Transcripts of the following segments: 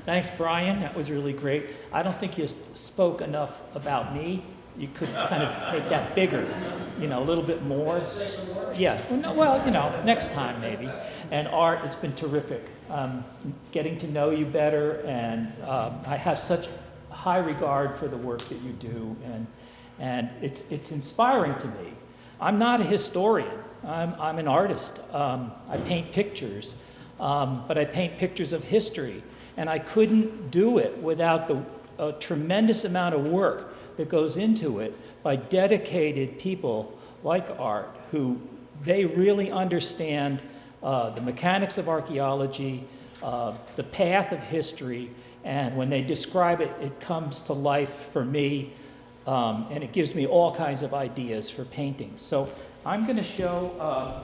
Thanks, Brian. That was really great. I don't think you spoke enough about me. You could kind of make that bigger, a little bit more. Yeah. Well, next time maybe. And Art, it's been terrific. Getting to know you better, and I have such high regard for the work that you do, and it's inspiring to me. I'm not a historian. I'm an artist. I paint pictures, but I paint pictures of history, and I couldn't do it without the tremendous amount of work that goes into it by dedicated people like Art, who they really understand the mechanics of archaeology, the path of history, and when they describe it, it comes to life for me, and it gives me all kinds of ideas for painting. So I'm going to show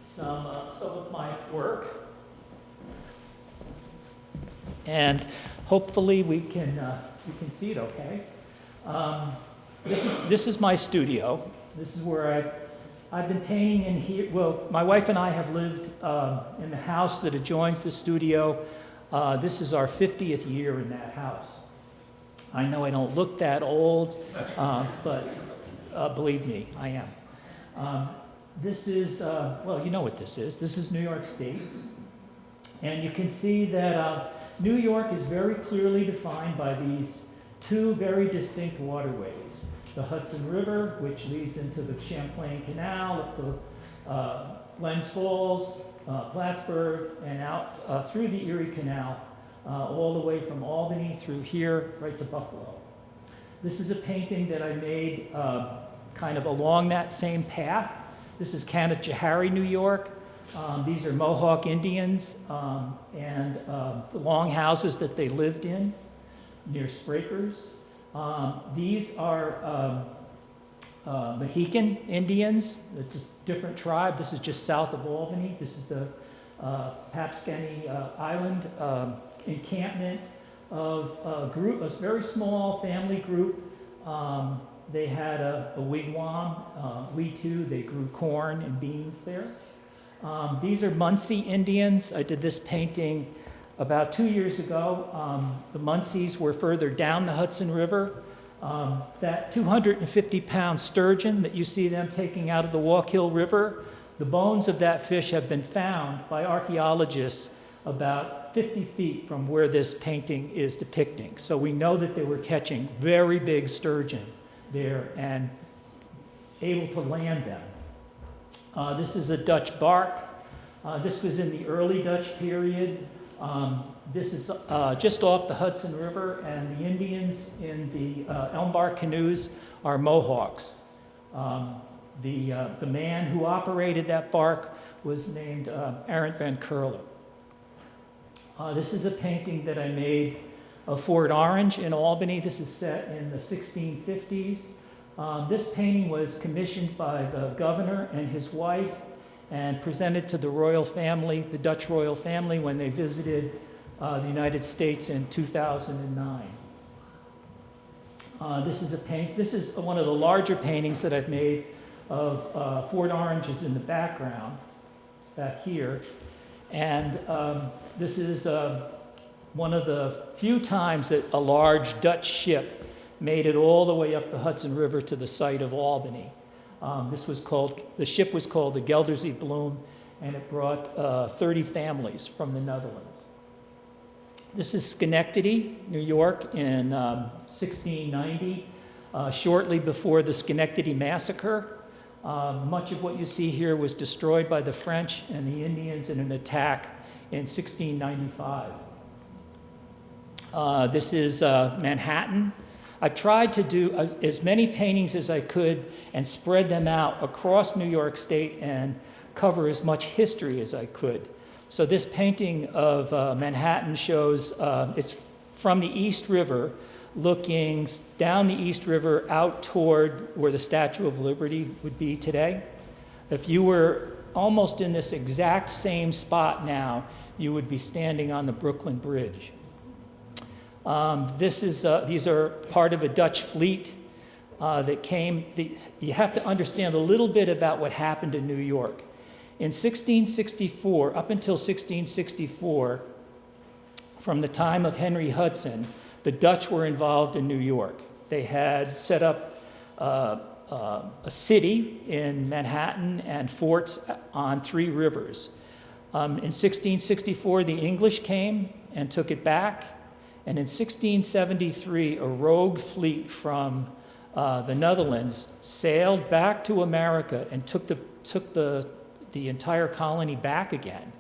some of my work, and hopefully we can see it okay. This is my studio. This is where I've been painting in here. Well, my wife and I have lived in the house that adjoins the studio. This is our 50th year in that house. I know I don't look that old, but believe me, I am. This is, well, you know what this is. This is New York State. And you can see that New York is very clearly defined by these two very distinct waterways. The Hudson River, which leads into the Champlain Canal, up to Glens Falls, Plattsburgh, and out through the Erie Canal, all the way from Albany through here, right to Buffalo. This is a painting that I made kind of along that same path. This is Canajoharie, New York. These are Mohawk Indians and the long houses that they lived in near Sprakers. These are Mohican Indians. It's a different tribe. This is just south of Albany. This is the Papscany Island encampment of a very small family group. They had a wigwam. We too, they grew corn and beans there. These are Munsee Indians. I did this painting about 2 years ago. The Munsees were further down the Hudson River. That 250-pound sturgeon that you see them taking out of the Wallkill River, the bones of that fish have been found by archaeologists about 50 feet from where this painting is depicting. So we know that they were catching very big sturgeon there and able to land them. This is a Dutch bark. This was in the early Dutch period. This is just off the Hudson River, and the Indians in the elm bark canoes are Mohawks. The man who operated that bark was named Arent van Curler. This is a painting that I made of Fort Orange in Albany. This is set in the 1650s. This painting was commissioned by the governor and his wife and presented to the royal family, the Dutch royal family, when they visited the United States in 2009. This is one of the larger paintings that I've made of Fort Orange is in the background, back here. And this is one of the few times that a large Dutch ship made it all the way up the Hudson River to the site of Albany. The ship was called the Gelderse Bloem, and it brought 30 families from the Netherlands. This is Schenectady, New York, in 1690, shortly before the Schenectady Massacre. Much of what you see here was destroyed by the French and the Indians in an attack in 1695. This is Manhattan. I've tried to do as many paintings as I could and spread them out across New York State and cover as much history as I could. So this painting of Manhattan shows, it's from the East River, looking down the East River out toward where the Statue of Liberty would be today. If you were almost in this exact same spot now, you would be standing on the Brooklyn Bridge. These are part of a Dutch fleet that came. You have to understand a little bit about what happened in New York. In 1664, up until 1664, from the time of Henry Hudson, the Dutch were involved in New York. They had set up a city in Manhattan and forts on 3 rivers. In 1664, the English came and took it back. And in 1673, a rogue fleet from the Netherlands sailed back to America and took the entire colony back again.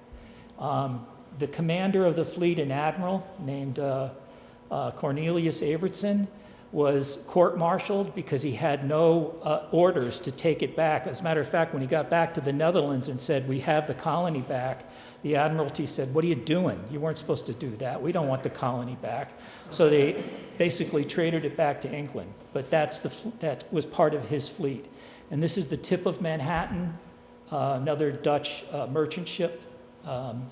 The commander of the fleet, an admiral named Cornelius Evertson, was court-martialed because he had no orders to take it back. As a matter of fact, when he got back to the Netherlands and said, "We have the colony back," the Admiralty said, "What are you doing? You weren't supposed to do that. We don't want the colony back." So they basically traded it back to England. But that was part of his fleet. And this is the tip of Manhattan, another Dutch merchant ship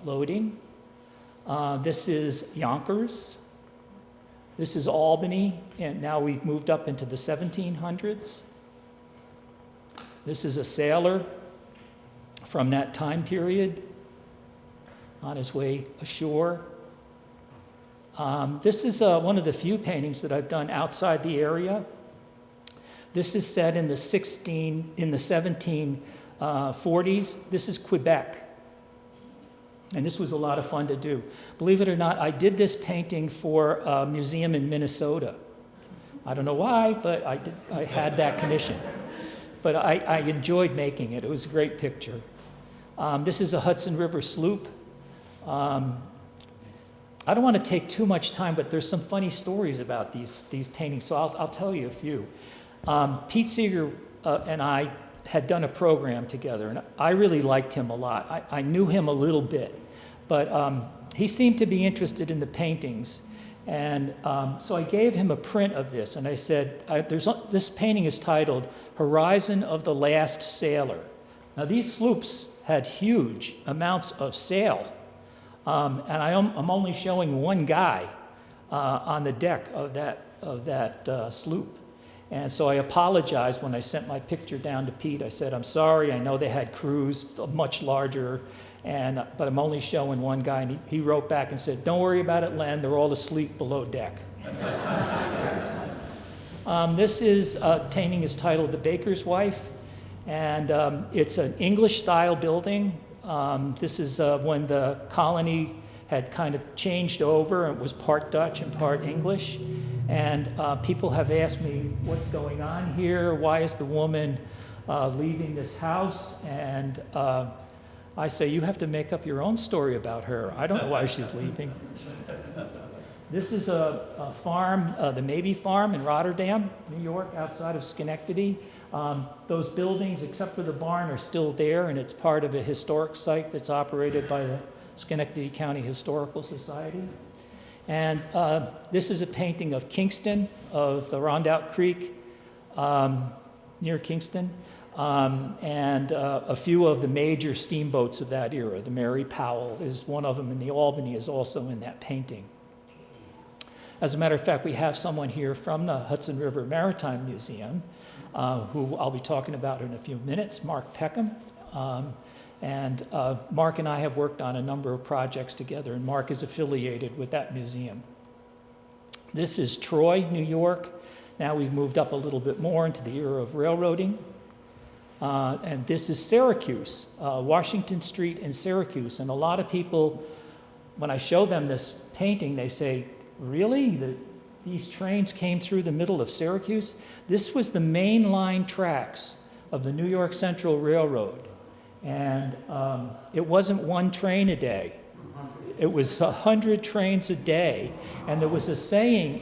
loading. This is Yonkers. This is Albany, and now we've moved up into the 1700s. This is a sailor from that time period on his way ashore. This is one of the few paintings that I've done outside the area. This is set in the 1740s. This is Quebec. And this was a lot of fun to do. Believe it or not, I did this painting for a museum in Minnesota. I don't know why, but I had that commission. But I enjoyed making it. It was a great picture. This is a Hudson River sloop. I don't want to take too much time, but there's some funny stories about these paintings, so I'll tell you a few. Pete Seeger and I had done a program together, and I really liked him a lot. I knew him a little bit, but he seemed to be interested in the paintings. And so I gave him a print of this, and I said, this painting is titled Horizon of the Last Sailor. Now, these sloops had huge amounts of sail, and I'm only showing one guy on the deck of that sloop. And so I apologized when I sent my picture down to Pete. I said, "I'm sorry, I know they had crews much larger, but I'm only showing one guy." And he wrote back and said, "Don't worry about it, Len, they're all asleep below deck." This painting is titled The Baker's Wife, and it's an English-style building. This is when the colony had kind of changed over and it was part Dutch and part English. And people have asked me, what's going on here? Why is the woman leaving this house? And I say, you have to make up your own story about her. I don't know why she's leaving. This is a farm, the Mabee Farm in Rotterdam, New York, outside of Schenectady. Those buildings, except for the barn, are still there, and it's part of a historic site that's operated by the Schenectady County Historical Society. And this is a painting of Kingston, of the Rondout Creek near Kingston, and a few of the major steamboats of that era. The Mary Powell is one of them, and the Albany is also in that painting. As a matter of fact, we have someone here from the Hudson River Maritime Museum, who I'll be talking about in a few minutes, Mark Peckham. And Mark and I have worked on a number of projects together, and Mark is affiliated with that museum. This is Troy, New York. Now we've moved up a little bit more into the era of railroading. And this is Syracuse, Washington Street in Syracuse. And a lot of people, when I show them this painting, they say, "Really? These trains came through the middle of Syracuse?" This was the main line tracks of the New York Central Railroad. And it wasn't one train a day. It was 100 trains a day. And there was a saying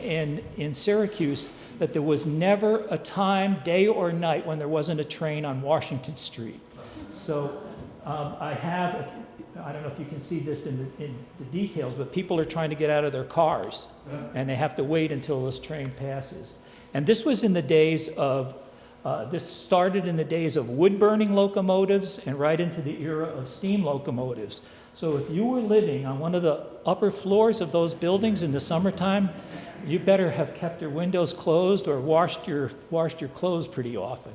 in Syracuse that there was never a time, day or night, when there wasn't a train on Washington Street. So I don't know if you can see this in the details, but people are trying to get out of their cars, and they have to wait until this train passes. And this was in the days of this started in the days of wood-burning locomotives and right into the era of steam locomotives. So if you were living on one of the upper floors of those buildings in the summertime, you better have kept your windows closed or washed your clothes pretty often.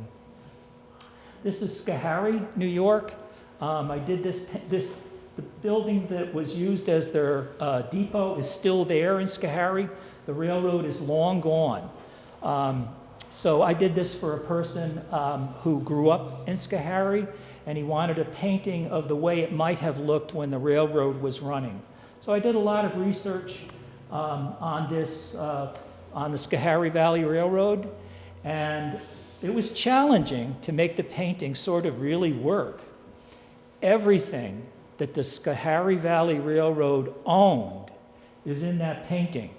This is Schoharie, New York. I did this The building that was used as their depot is still there in Schoharie. The railroad is long gone. So I did this for a person who grew up in Schoharie, and he wanted a painting of the way it might have looked when the railroad was running. So I did a lot of research on this, on the Schoharie Valley Railroad, and it was challenging to make the painting sort of really work. Everything that the Schoharie Valley Railroad owned is in that painting.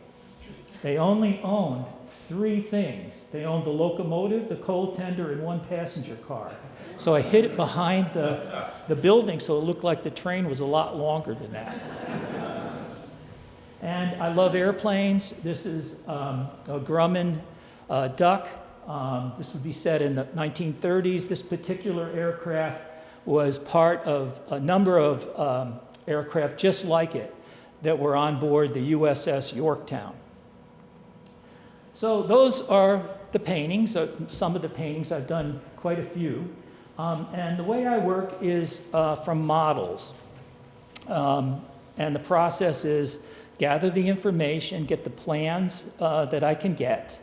They only owned 3 things. They owned the locomotive, the coal tender, and 1 passenger car. So I hid it behind the building so it looked like the train was a lot longer than that. And I love airplanes. This is a Grumman Duck. This would be set in the 1930s. This particular aircraft was part of a number of aircraft just like it that were on board the USS Yorktown. So those are the paintings, some of the paintings. I've done quite a few. And the way I work is from models. And the process is gather the information, get the plans that I can get.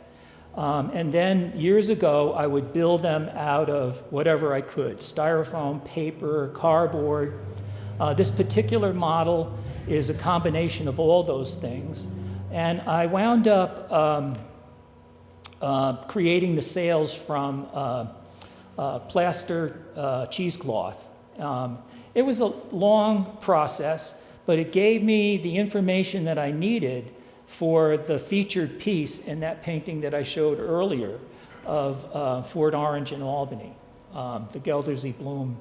And then years ago, I would build them out of whatever I could, styrofoam, paper, cardboard. This particular model is a combination of all those things. And I wound up creating the sails from plaster cheesecloth. It was a long process, but it gave me the information that I needed for the featured piece in that painting that I showed earlier of Fort Orange in Albany, the Geldersee Bloom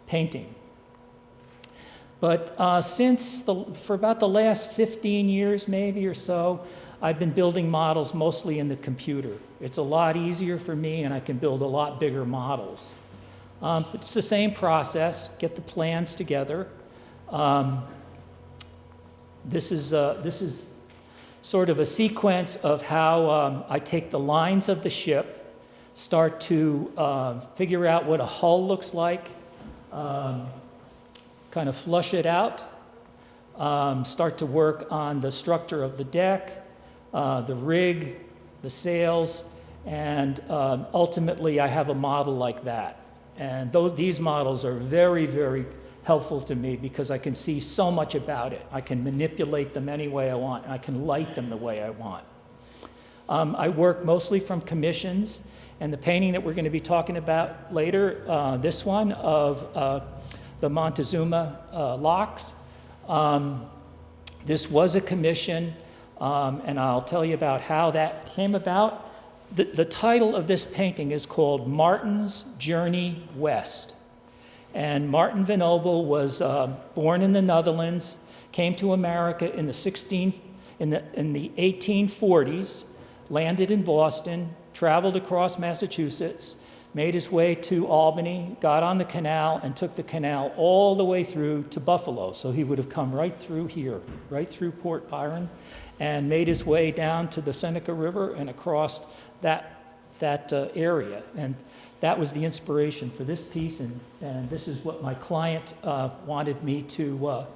painting. But for about the last 15 years maybe or so, I've been building models mostly in the computer. It's a lot easier for me, and I can build a lot bigger models. But it's the same process, get the plans together. This is sort of a sequence of how I take the lines of the ship, start to figure out what a hull looks like, kind of flush it out, start to work on the structure of the deck, the rig, the sails, and ultimately I have a model like that. And these models are very, very helpful to me because I can see so much about it. I can manipulate them any way I want, and I can light them the way I want. I work mostly from commissions, and the painting that we're going to be talking about later, this one of the Montezuma locks, this was a commission, and I'll tell you about how that came about. The title of this painting is called Martin's Journey West. And Martin van Obel was born in the Netherlands, came to America in the 1840s, landed in Boston, traveled across Massachusetts, made his way to Albany, got on the canal, and took the canal all the way through to Buffalo. So he would have come right through here, right through Port Byron, and made his way down to the Seneca River and across that area. And that was the inspiration for this piece, and this is what my client wanted me to,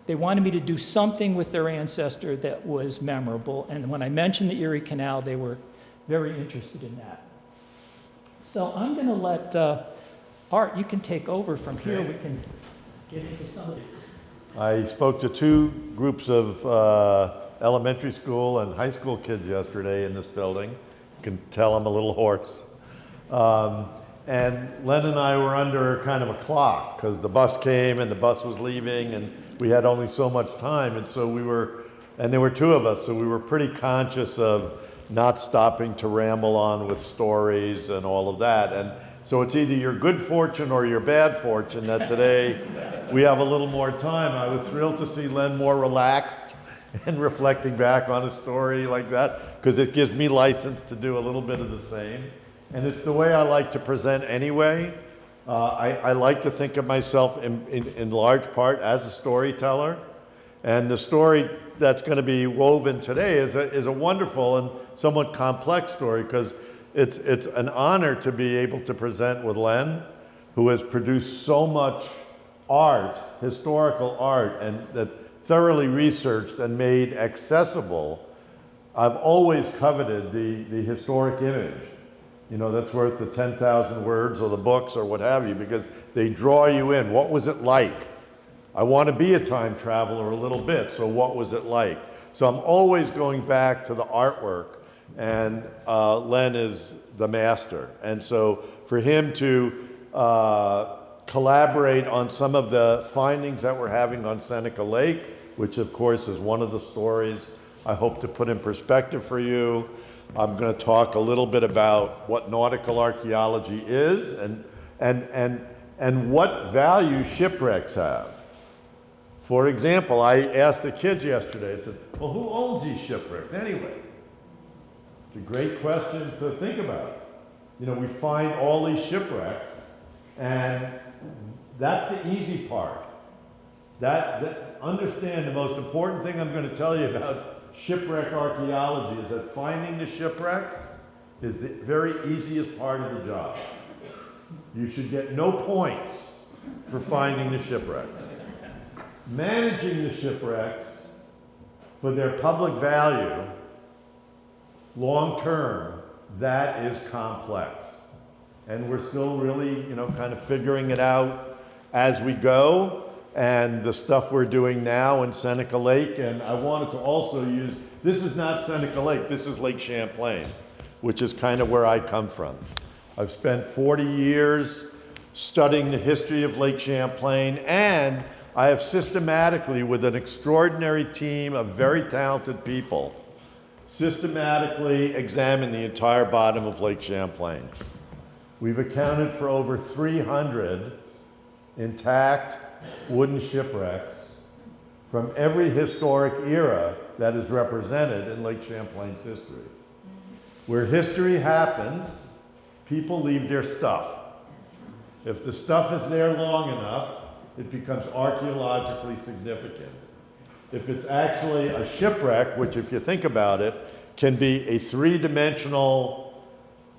they wanted me to do something with their ancestor that was memorable, and when I mentioned the Erie Canal, they were very interested in that. So I'm going to let Art, you can take over from here. We can get into some of it. I spoke to 2 groups of elementary school and high school kids yesterday in this building. You can tell I'm a little hoarse. And Len and I were under kind of a clock because the bus came and the bus was leaving and we had only so much time, and so there were 2 of us, so we were pretty conscious of not stopping to ramble on with stories and all of that. And so it's either your good fortune or your bad fortune that today we have a little more time. I was thrilled to see Len more relaxed and reflecting back on a story like that, because it gives me license to do a little bit of the same. And it's the way I like to present anyway. I like to think of myself in large part as a storyteller. And the story that's going to be woven today is a wonderful and somewhat complex story, because it's an honor to be able to present with Len, who has produced so much art, historical art, and that thoroughly researched and made accessible, I've always coveted the historic image. You know, that's worth the 10,000 words or the books or what have you, because they draw you in. What was it like? I want to be a time traveler a little bit, so what was it like? So I'm always going back to the artwork, and Len is the master. And so for him to collaborate on some of the findings that we're having on Seneca Lake, which of course is one of the stories I hope to put in perspective for you. I'm going to talk a little bit about what nautical archaeology is and what value shipwrecks have. For example, I asked the kids yesterday, I said, well, who owns these shipwrecks anyway? It's a great question to think about. You know, we find all these shipwrecks, and that's the easy part. Understand the most important thing I'm going to tell you about shipwreck archaeology is that finding the shipwrecks is the very easiest part of the job. You should get no points for finding the shipwrecks. Managing the shipwrecks for their public value, long term, that is complex. And we're still really, you know, kind of figuring it out as we go. And the stuff we're doing now in Seneca Lake, and I wanted to also use, this is not Seneca Lake, this is Lake Champlain, which is kind of where I come from. I've spent 40 years studying the history of Lake Champlain, and I have systematically, with an extraordinary team of very talented people, systematically examined the entire bottom of Lake Champlain. We've accounted for over 300 intact wooden shipwrecks from every historic era that is represented in Lake Champlain's history. Where history happens, people leave their stuff. If the stuff is there long enough, it becomes archaeologically significant. If it's actually a shipwreck, which if you think about it, can be a three-dimensional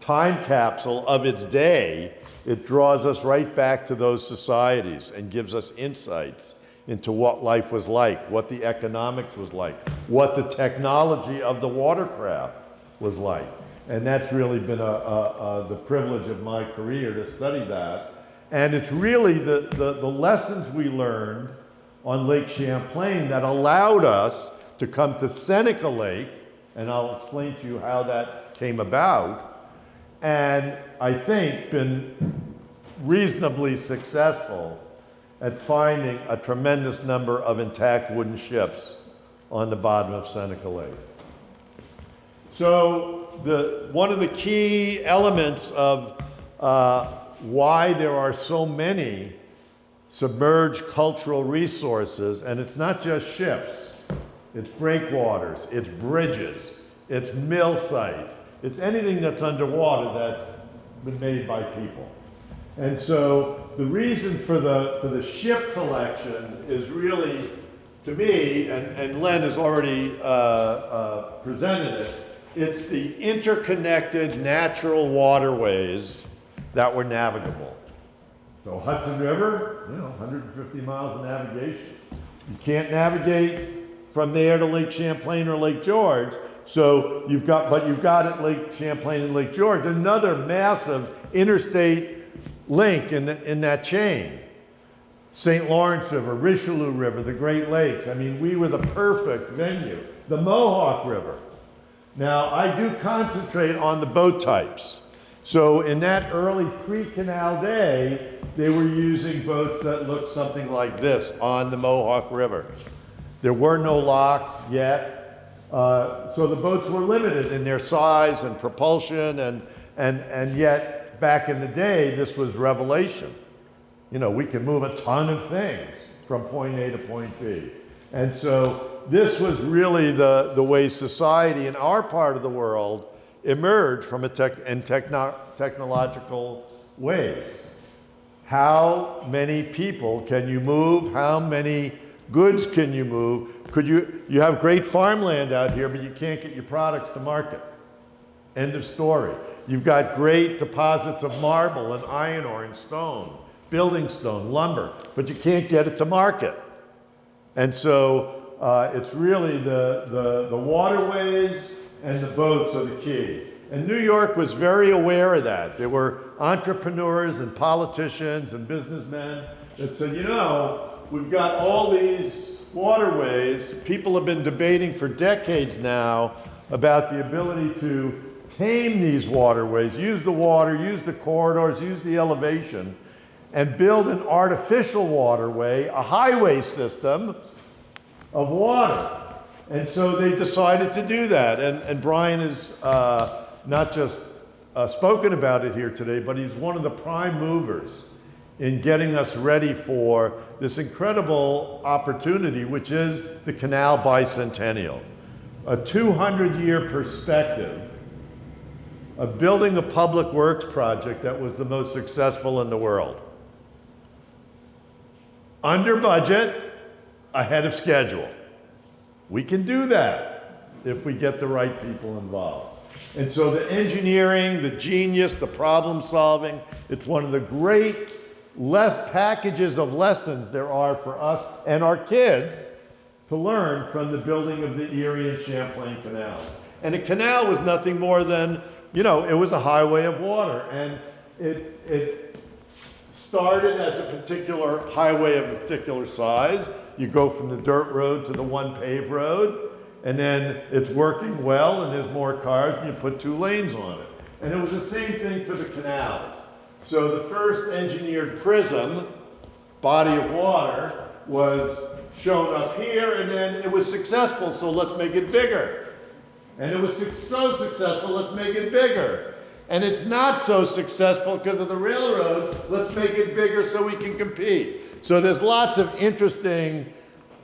time capsule of its day, it draws us right back to those societies and gives us insights into what life was like, what the economics was like, what the technology of the watercraft was like. And that's really been the privilege of my career to study that. And it's really the lessons we learned on Lake Champlain that allowed us to come to Seneca Lake, and I'll explain to you how that came about, and I think been reasonably successful at finding a tremendous number of intact wooden ships on the bottom of Seneca Lake. So one of the key elements of why there are so many submerged cultural resources, and it's not just ships, it's breakwaters, it's bridges, it's mill sites, it's anything that's underwater that's been made by people. And so the reason for the ship collection is really, to me, and Len has already presented it, it's the interconnected natural waterways that were navigable. So Hudson River, 150 miles of navigation. You can't navigate from there to Lake Champlain or Lake George. So you've got at Lake Champlain and Lake George another massive interstate link in that chain. St. Lawrence River, Richelieu River, the Great Lakes. I mean, we were the perfect venue. The Mohawk River. Now, I do concentrate on the boat types. So in that early pre-canal day, they were using boats that looked something like this on the Mohawk River. There were no locks yet, so the boats were limited in their size and propulsion, and yet back in the day, this was revelation. We can move a ton of things from point A to point B. And so this was really the way society in our part of the world emerged from technological ways. How many people can you move? How many goods can you move? You have great farmland out here, but you can't get your products to market. End of story. You've got great deposits of marble and iron ore and stone, building stone, lumber, but you can't get it to market. And so it's really the waterways and the boats are the key. And New York was very aware of that. There were entrepreneurs and politicians and businessmen that said, you know, we've got all these waterways. People have been debating for decades now about the ability to tame these waterways, use the water, use the corridors, use the elevation, and build an artificial waterway, a highway system of water. And so they decided to do that. And Brian has not just spoken about it here today, but he's one of the prime movers in getting us ready for this incredible opportunity, which is the Canal Bicentennial, a 200-year perspective of building a public works project that was the most successful in the world. Under budget, ahead of schedule. We can do that if we get the right people involved. And so the engineering, the genius, the problem solving, it's one of the great packages of lessons there are for us and our kids to learn from the building of the Erie and Champlain canals. And a canal was nothing more than, you know, it was a highway of water. And it started as a particular highway of a particular size. You go from the dirt road to the one paved road, and then it's working well and there's more cars and you put 2 lanes on it. And it was the same thing for the canals. So the first engineered prism, body of water, was shown up here, and then it was successful, so let's make it bigger. And it was so successful, let's make it bigger. And it's not so successful because of the railroads, let's make it bigger so we can compete. So there's lots of interesting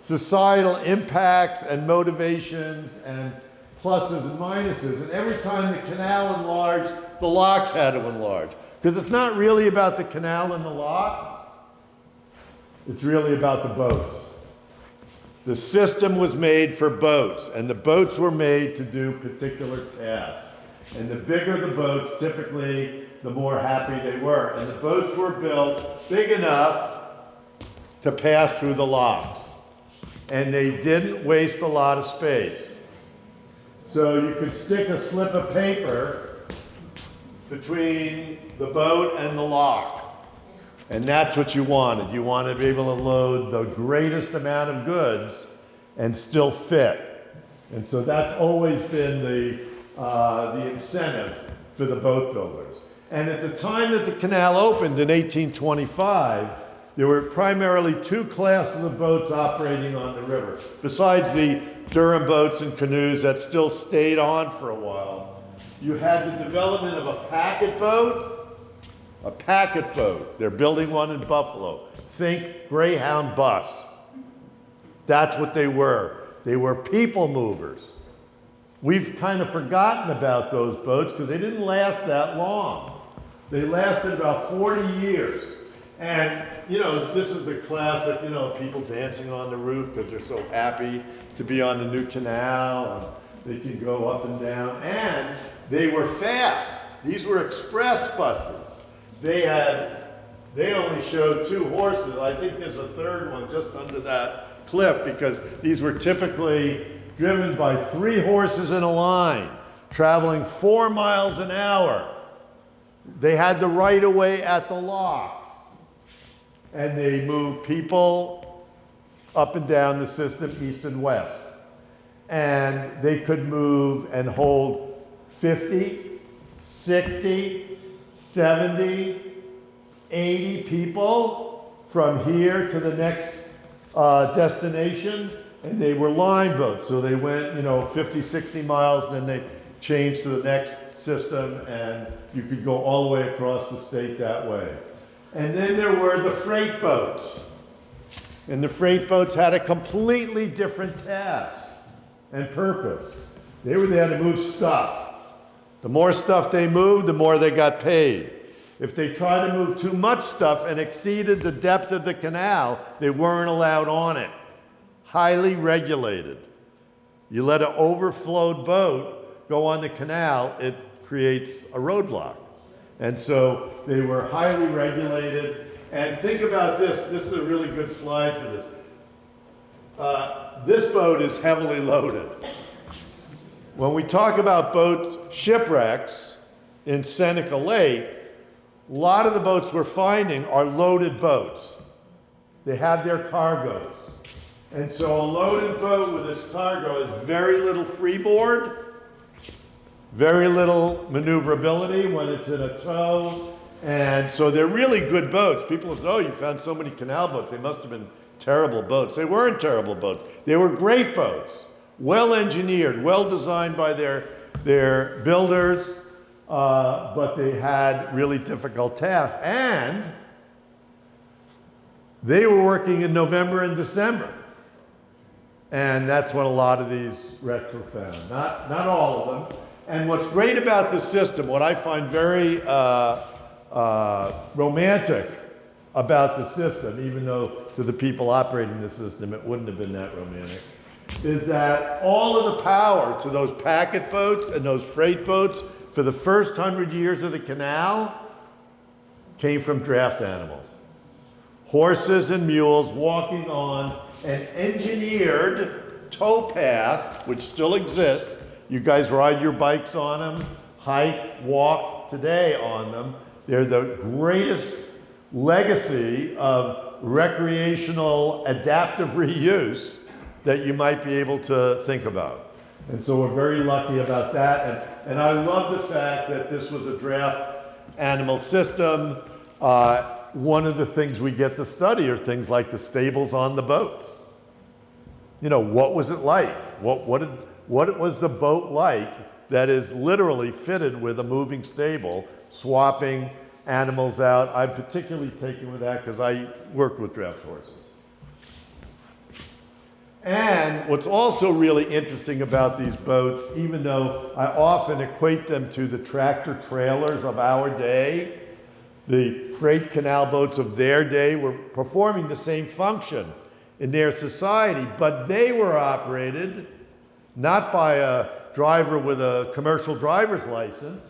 societal impacts and motivations and pluses and minuses. And every time the canal enlarged, the locks had to enlarge. Because it's not really about the canal and the locks, it's really about the boats. The system was made for boats, and the boats were made to do particular tasks. And the bigger the boats, typically, the more happy they were. And the boats were built big enough to pass through the locks. And they didn't waste a lot of space. So you could stick a slip of paper between the boat and the lock. And that's what you wanted. You wanted to be able to load the greatest amount of goods and still fit. And so that's always been the incentive for the boat builders. And at the time that the canal opened in 1825, there were primarily 2 classes of boats operating on the river. Besides the Durham boats and canoes that still stayed on for a while, you had the development of a packet boat. A packet boat. They're building one in Buffalo. Think Greyhound bus. That's what they were. They were people movers. We've kind of forgotten about those boats because they didn't last that long. They lasted about 40 years. And, you know, this is the classic, you know, people dancing on the roof because they're so happy to be on the new canal. And they can go up and down. And they were fast. These were express buses. They only showed 2 horses. I think there's a third one just under that cliff because these were typically driven by 3 horses in a line, traveling 4 miles an hour. They had the right-of-way at the locks. And they moved people up and down the system, east and west. And they could move and hold 50, 60, 70, 80 people from here to the next destination, and they were line boats. So they went, you know, 50, 60 miles, and then they changed to the next system, and you could go all the way across the state that way. And then there were the freight boats. And the freight boats had a completely different task and purpose. They were there to move stuff. The more stuff they moved, the more they got paid. If they tried to move too much stuff and exceeded the depth of the canal, they weren't allowed on it. Highly regulated. You let an overflowed boat go on the canal, it creates a roadblock. And so they were highly regulated, And think about this. This is a really good slide for this. This boat is heavily loaded. When we talk about boat shipwrecks in Seneca Lake, a lot of the boats we're finding are loaded boats. They have their cargoes. And so a loaded boat with its cargo has very little freeboard, very little maneuverability when it's in a tow. And so they're really good boats. People say, oh, you found so many canal boats. They must have been terrible boats. They weren't terrible boats. They were great boats, well engineered, well designed by their builders, but they had really difficult tasks. And they were working in November and December. And that's when a lot of these wrecks were found. Not all of them. And what's great about this system, what I find very romantic about the system, even though to the people operating the system it wouldn't have been that romantic, is that all of the power to those packet boats and those freight boats for the first 100 years of the canal came from draft animals. Horses and mules walking on an engineered towpath, which still exists. You guys ride your bikes on them, hike, walk today on them. They're the greatest legacy of recreational adaptive reuse that you might be able to think about. And so we're very lucky about that. And I love the fact that this was a draft animal system. One of the things we get to study are things like the stables on the boats. You know, what was it like? What was the boat like that is literally fitted with a moving stable, swapping animals out? I'm particularly taken with that because I worked with draft horses. And what's also really interesting about these boats, even though I often equate them to the tractor trailers of our day, the freight canal boats of their day were performing the same function in their society, but they were operated not by a driver with a commercial driver's license.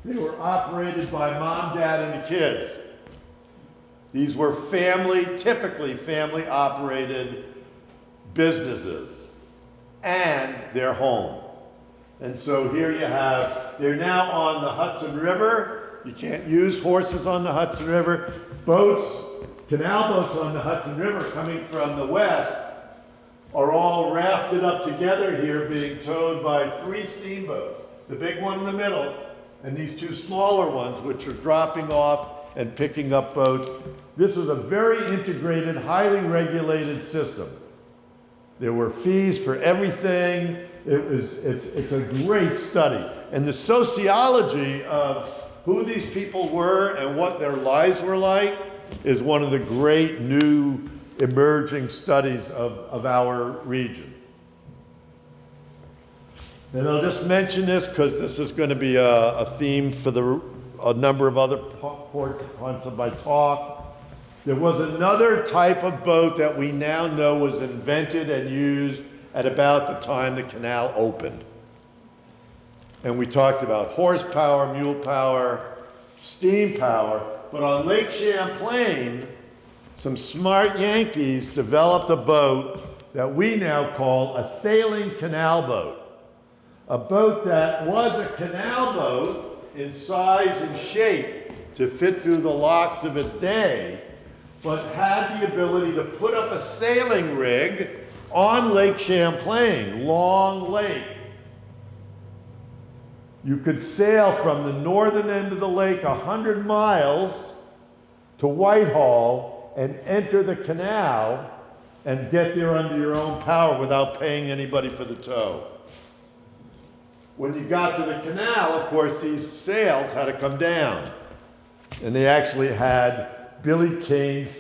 They were operated by mom, dad, and the kids. These were typically family-operated businesses and their home. And so here you have, they're now on the Hudson River. You can't use horses on the Hudson River. Boats, canal boats on the Hudson River coming from the west are all rafted up together here, being towed by 3 steamboats. The big one in the middle, and these 2 smaller ones, which are dropping off and picking up boats. This was a very integrated, highly regulated system. There were fees for everything. It's a great study. And the sociology of who these people were and what their lives were like is one of the great new emerging studies of our region. And I'll just mention this because this is going to be a theme for a number of other parts of my talk. There was another type of boat that we now know was invented and used at about the time the canal opened. And we talked about horsepower, mule power, steam power, but on Lake Champlain, some smart Yankees developed a boat that we now call a sailing canal boat. A boat that was a canal boat in size and shape to fit through the locks of its day, but had the ability to put up a sailing rig on Lake Champlain, Long Lake. You could sail from the northern end of the lake 100 miles to Whitehall and enter the canal and get there under your own power without paying anybody for the tow. When you got to the canal, of course, these sails had to come down. And they actually had Billy King's